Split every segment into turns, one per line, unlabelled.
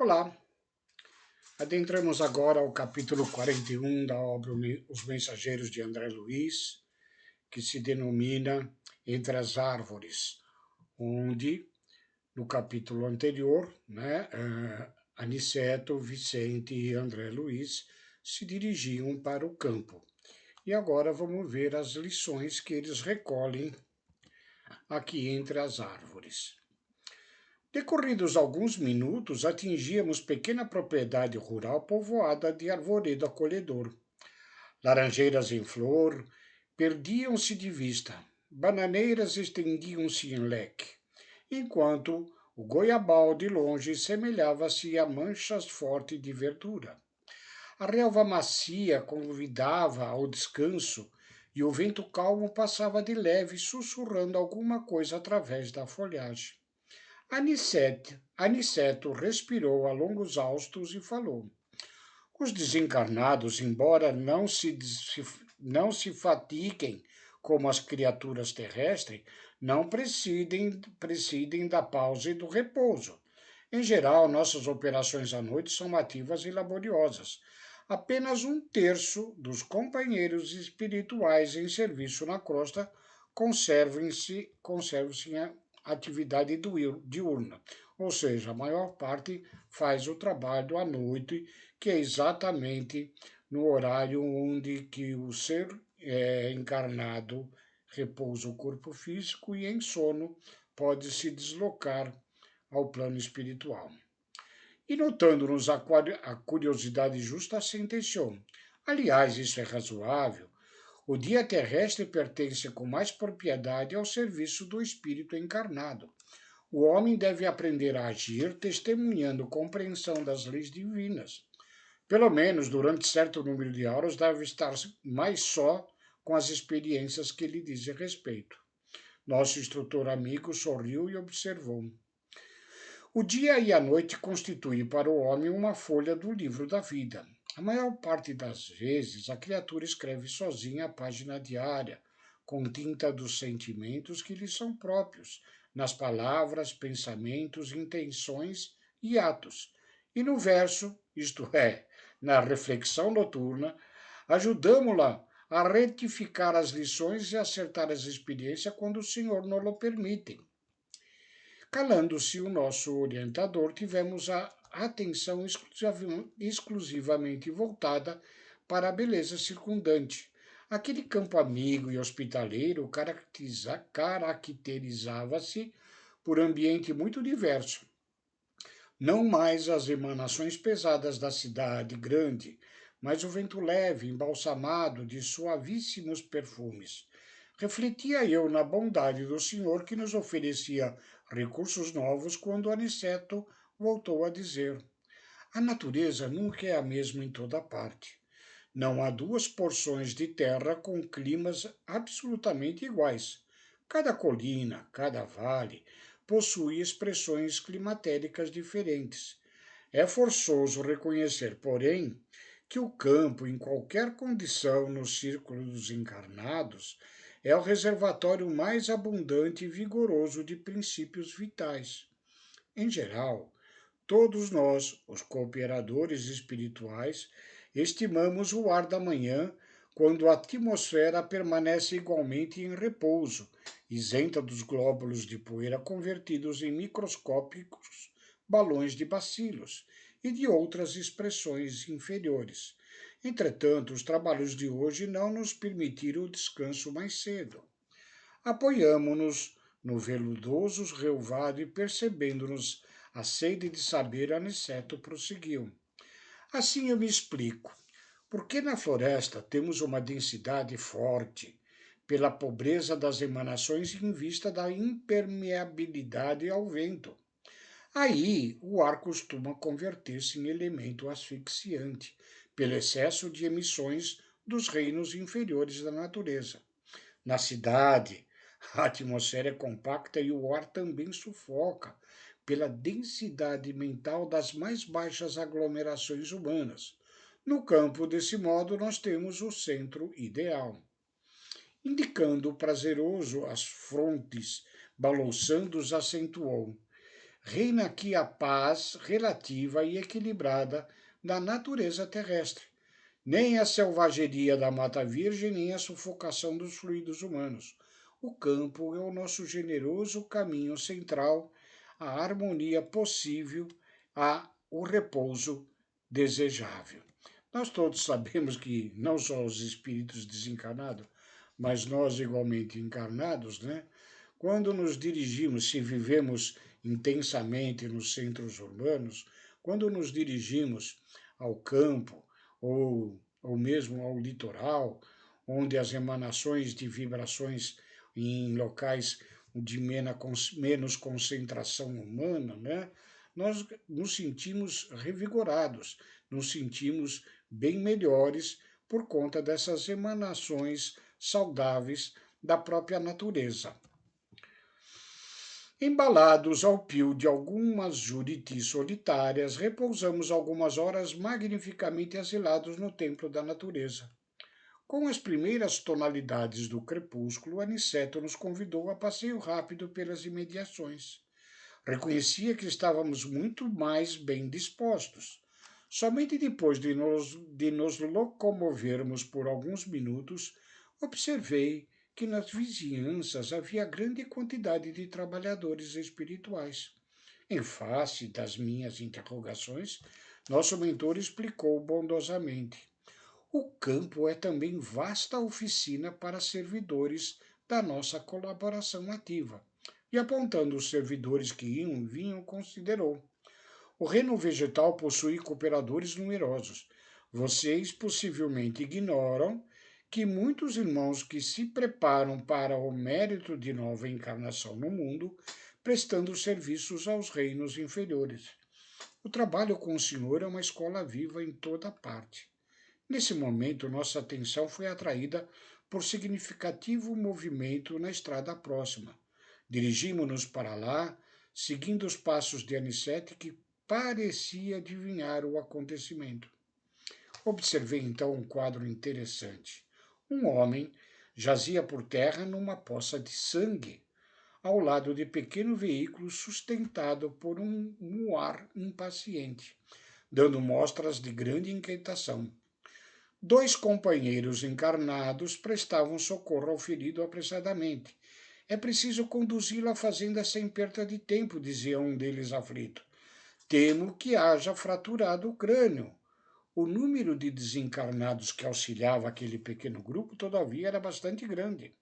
Olá, adentramos agora ao capítulo 41 da obra Os Mensageiros de André Luiz, que se denomina Entre as Árvores, onde, no capítulo anterior, Aniceto, Vicente e André Luiz se dirigiam para o campo. E agora vamos ver as lições que eles recolhem aqui entre as árvores. Decorridos alguns minutos, atingíamos pequena propriedade rural povoada de arvoredo acolhedor. Laranjeiras em flor perdiam-se de vista, bananeiras estendiam-se em leque, enquanto o goiabal de longe semelhava-se a manchas fortes de verdura. A relva macia convidava ao descanso e o vento calmo passava de leve, sussurrando alguma coisa através da folhagem. Aniceto respirou a longos haustos e falou: Os desencarnados, embora não se fatiguem como as criaturas terrestres, não presidem da pausa e do repouso. Em geral, nossas operações à noite são ativas e laboriosas. Apenas um terço dos companheiros espirituais em serviço na crosta conservam-se em atividade diurna, ou seja, a maior parte faz o trabalho à noite, que é exatamente no horário onde que o ser encarnado repousa o corpo físico e em sono pode se deslocar ao plano espiritual. E notando-nos a curiosidade justa, sentenciou: aliás, isso é razoável. O dia terrestre pertence com mais propriedade ao serviço do espírito encarnado. O homem deve aprender a agir testemunhando compreensão das leis divinas. Pelo menos durante certo número de horas deve estar mais só com as experiências que lhe dizem respeito. Nosso instrutor amigo sorriu e observou. O dia e a noite constituem para o homem uma folha do livro da vida. A maior parte das vezes, a criatura escreve sozinha a página diária, com tinta dos sentimentos que lhe são próprios, nas palavras, pensamentos, intenções e atos. E no verso, isto é, na reflexão noturna, ajudamo-la a retificar as lições e acertar as experiências quando o Senhor nos lo permite. Calando-se o nosso orientador, tivemos a atenção exclusivamente voltada para a beleza circundante. Aquele campo amigo e hospitaleiro caracterizava-se por ambiente muito diverso. Não mais as emanações pesadas da cidade grande, mas o vento leve, embalsamado de suavíssimos perfumes. Refletia eu na bondade do Senhor que nos oferecia recursos novos quando Aniceto voltou a dizer: a natureza nunca é a mesma em toda parte. Não há duas porções de terra com climas absolutamente iguais. Cada colina, cada vale, possui expressões climatéricas diferentes. É forçoso reconhecer, porém, que o campo, em qualquer condição no círculo dos encarnados, é o reservatório mais abundante e vigoroso de princípios vitais. Em geral, todos nós, os cooperadores espirituais, estimamos o ar da manhã quando a atmosfera permanece igualmente em repouso, isenta dos glóbulos de poeira convertidos em microscópicos balões de bacilos e de outras expressões inferiores. Entretanto, os trabalhos de hoje não nos permitiram o descanso mais cedo. Apoiamo-nos no veludoso relvado e, percebendo-nos a sede de saber, Aniceto prosseguiu. Assim eu me explico. Porque na floresta temos uma densidade forte, pela pobreza das emanações em vista da impermeabilidade ao vento. Aí o ar costuma converter-se em elemento asfixiante, pelo excesso de emissões dos reinos inferiores da natureza. Na cidade, a atmosfera é compacta e o ar também sufoca, pela densidade mental das mais baixas aglomerações humanas. No campo, desse modo, nós temos o centro ideal. Indicando prazeroso as frontes, balouçando-os, acentuou. Reina aqui a paz relativa e equilibrada da natureza terrestre. Nem a selvageria da Mata Virgem, nem a sufocação dos fluidos humanos. O campo é o nosso generoso caminho central, a harmonia possível, o repouso desejável. Nós todos sabemos que não só os espíritos desencarnados, mas nós igualmente encarnados, né? Quando nos dirigimos, se vivemos intensamente nos centros urbanos, quando nos dirigimos ao campo ou mesmo ao litoral, onde as emanações de vibrações em locais de menos concentração humana, né? Nós nos sentimos revigorados, nos sentimos bem melhores por conta dessas emanações saudáveis da própria natureza. Embalados ao pio de algumas juritis solitárias, repousamos algumas horas magnificamente asilados no templo da natureza. Com as primeiras tonalidades do crepúsculo, Aniceto nos convidou a passeio rápido pelas imediações. Reconhecia que estávamos muito mais bem dispostos. Somente depois de nos locomovermos por alguns minutos, observei que nas vizinhanças havia grande quantidade de trabalhadores espirituais. Em face das minhas interrogações, nosso mentor explicou bondosamente. O campo é também vasta oficina para servidores da nossa colaboração ativa. E apontando os servidores que iam e vinham, considerou: o reino vegetal possui cooperadores numerosos. Vocês possivelmente ignoram que muitos irmãos que se preparam para o mérito de nova encarnação no mundo, prestando serviços aos reinos inferiores. O trabalho com o Senhor é uma escola viva em toda parte. Nesse momento, nossa atenção foi atraída por significativo movimento na estrada próxima. Dirigimos-nos para lá, seguindo os passos de Anicete, que parecia adivinhar o acontecimento. Observei então um quadro interessante. Um homem jazia por terra numa poça de sangue, ao lado de pequeno veículo sustentado por um muar impaciente, dando mostras de grande inquietação. Dois companheiros encarnados prestavam socorro ao ferido apressadamente. É preciso conduzi-lo à fazenda sem perda de tempo, dizia um deles aflito. Temo que haja fraturado o crânio. O número de desencarnados que auxiliava aquele pequeno grupo, todavia, era bastante grande.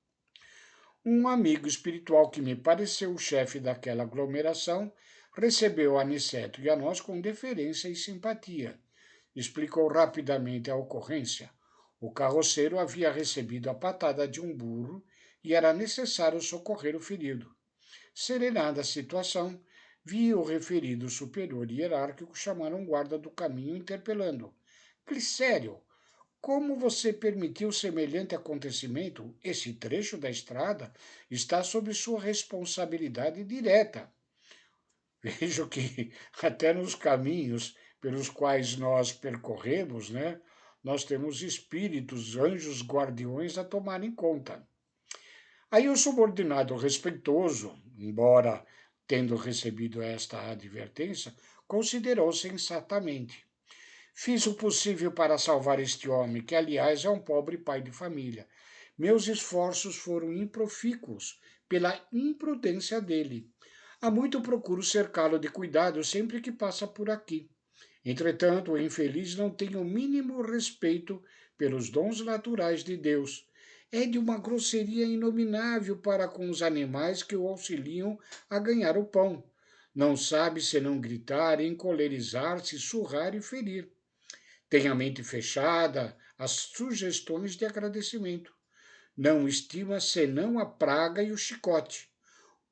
Um amigo espiritual que me pareceu o chefe daquela aglomeração recebeu Aniceto e a nós com deferência e simpatia. Explicou rapidamente a ocorrência. O carroceiro havia recebido a patada de um burro e era necessário socorrer o ferido. Serenada a situação, vi o referido superior hierárquico chamar um guarda do caminho, interpelando: Glicério, como você permitiu semelhante acontecimento? Esse trecho da estrada está sob sua responsabilidade direta. Vejo que até nos caminhos pelos quais nós percorremos, né, nós temos espíritos, anjos guardiões a tomarem conta. Aí o subordinado respeitoso, embora tendo recebido esta advertência, considerou sensatamente. Fiz o possível para salvar este homem, que aliás é um pobre pai de família. Meus esforços foram improfícuos pela imprudência dele. Há muito procuro cercá-lo de cuidado sempre que passa por aqui. Entretanto, o infeliz não tem o mínimo respeito pelos dons naturais de Deus. É de uma grosseria inominável para com os animais que o auxiliam a ganhar o pão. Não sabe senão gritar, encolerizar-se, surrar e ferir. Tem a mente fechada às sugestões de agradecimento. Não estima senão a praga e o chicote.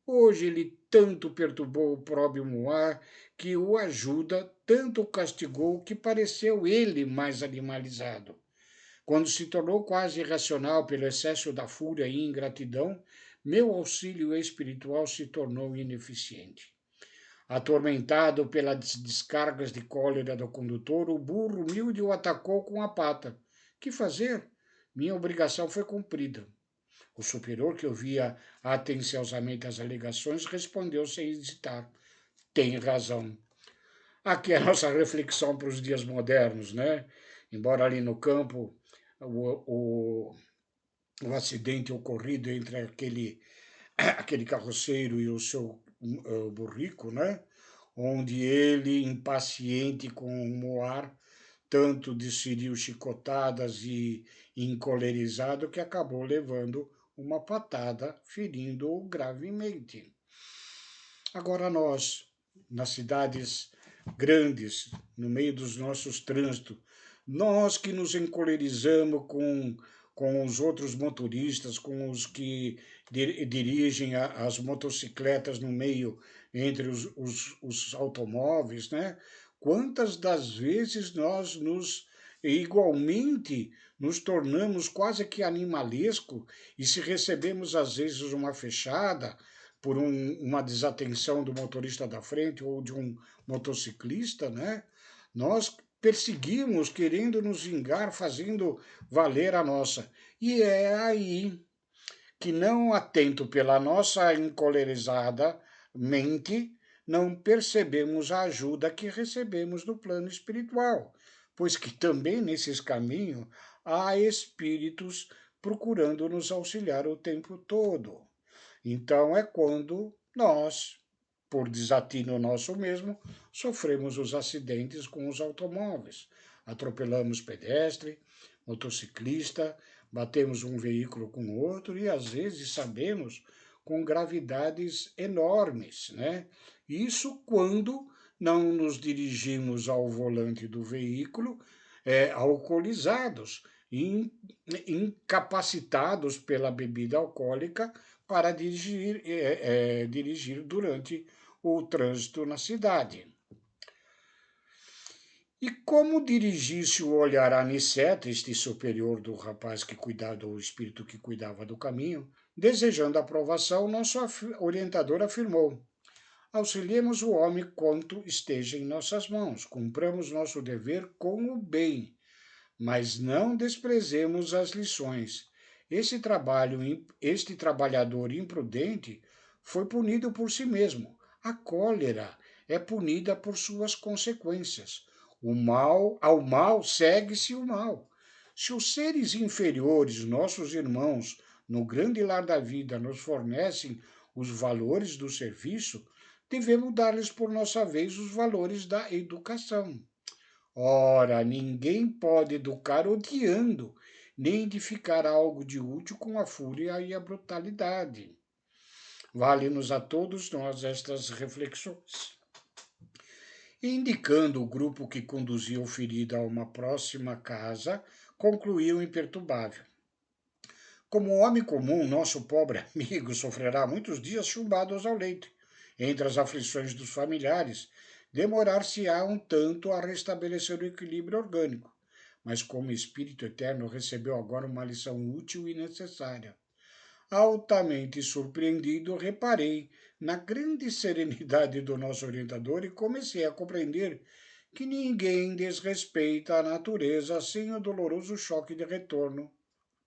Hoje ele tanto perturbou o próprio Moar que o ajuda, tanto o castigou que pareceu ele mais animalizado. Quando se tornou quase irracional pelo excesso da fúria e ingratidão, meu auxílio espiritual se tornou ineficiente. Atormentado pelas descargas de cólera do condutor, o burro humilde o atacou com a pata. Que fazer? Minha obrigação foi cumprida. O superior, que ouvia atenciosamente as alegações, respondeu sem hesitar. tem razão. Aqui é a nossa reflexão para os dias modernos, né? Embora ali no campo o acidente ocorrido entre aquele carroceiro e o seu burrico, né? Onde ele, impaciente com o Moar, tanto desferiu chicotadas e encolerizado que acabou levando uma patada, ferindo-o gravemente. Agora nós, nas cidades grandes, no meio dos nossos trânsitos, nós que nos encolerizamos com os outros motoristas, com os que dirigem as motocicletas no meio entre os automóveis, né? Quantas das vezes nós nos igualmente nos tornamos quase que animalesco e se recebemos às vezes uma fechada por uma desatenção do motorista da frente ou de um motociclista, né? Nós perseguimos querendo nos vingar, fazendo valer a nossa. E é aí que, não atento pela nossa encolerizada mente, não percebemos a ajuda que recebemos no plano espiritual, pois que também nesses caminhos há espíritos procurando nos auxiliar o tempo todo. Então é quando nós, por desatino nosso mesmo, sofremos os acidentes com os automóveis. Atropelamos pedestre, motociclista, batemos um veículo com o outro e às vezes sabemos com gravidades enormes, né? Isso quando não nos dirigimos ao volante do veículo alcoolizados, incapacitados pela bebida alcoólica para dirigir durante o trânsito na cidade. E como dirigisse o olhar a Aniceto, este superior do rapaz que cuidava, do espírito que cuidava do caminho, desejando a aprovação, nosso orientador afirmou: auxiliemos o homem quanto esteja em nossas mãos, cumpramos nosso dever com o bem, mas não desprezemos as lições. Este trabalhador imprudente foi punido por si mesmo. A cólera é punida por suas consequências. Ao mal segue-se o mal. Se os seres inferiores, nossos irmãos, no grande lar da vida, nos fornecem os valores do serviço, devemos dar-lhes por nossa vez os valores da educação. Ora, ninguém pode educar odiando, nem edificar algo de útil com a fúria e a brutalidade. Vale-nos a todos nós estas reflexões. Indicando o grupo que conduziu o ferido a uma próxima casa, concluiu imperturbável. Como homem comum, nosso pobre amigo sofrerá muitos dias chumbados ao leito, entre as aflições dos familiares, demorar-se-á um tanto a restabelecer o equilíbrio orgânico, mas como espírito eterno recebeu agora uma lição útil e necessária. Altamente surpreendido, reparei na grande serenidade do nosso orientador e comecei a compreender que ninguém desrespeita a natureza sem o doloroso choque de retorno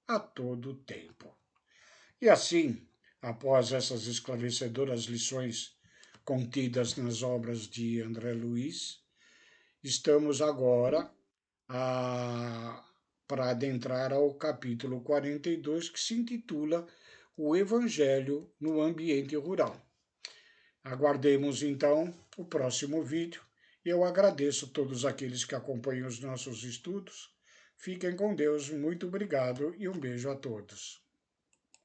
a todo tempo. E assim, após essas esclarecedoras lições contidas nas obras de André Luiz, estamos agora para adentrar ao capítulo 42, que se intitula O Evangelho no Ambiente Rural. Aguardemos então o próximo vídeo. Eu agradeço a todos aqueles que acompanham os nossos estudos. Fiquem com Deus, muito obrigado e um beijo a todos.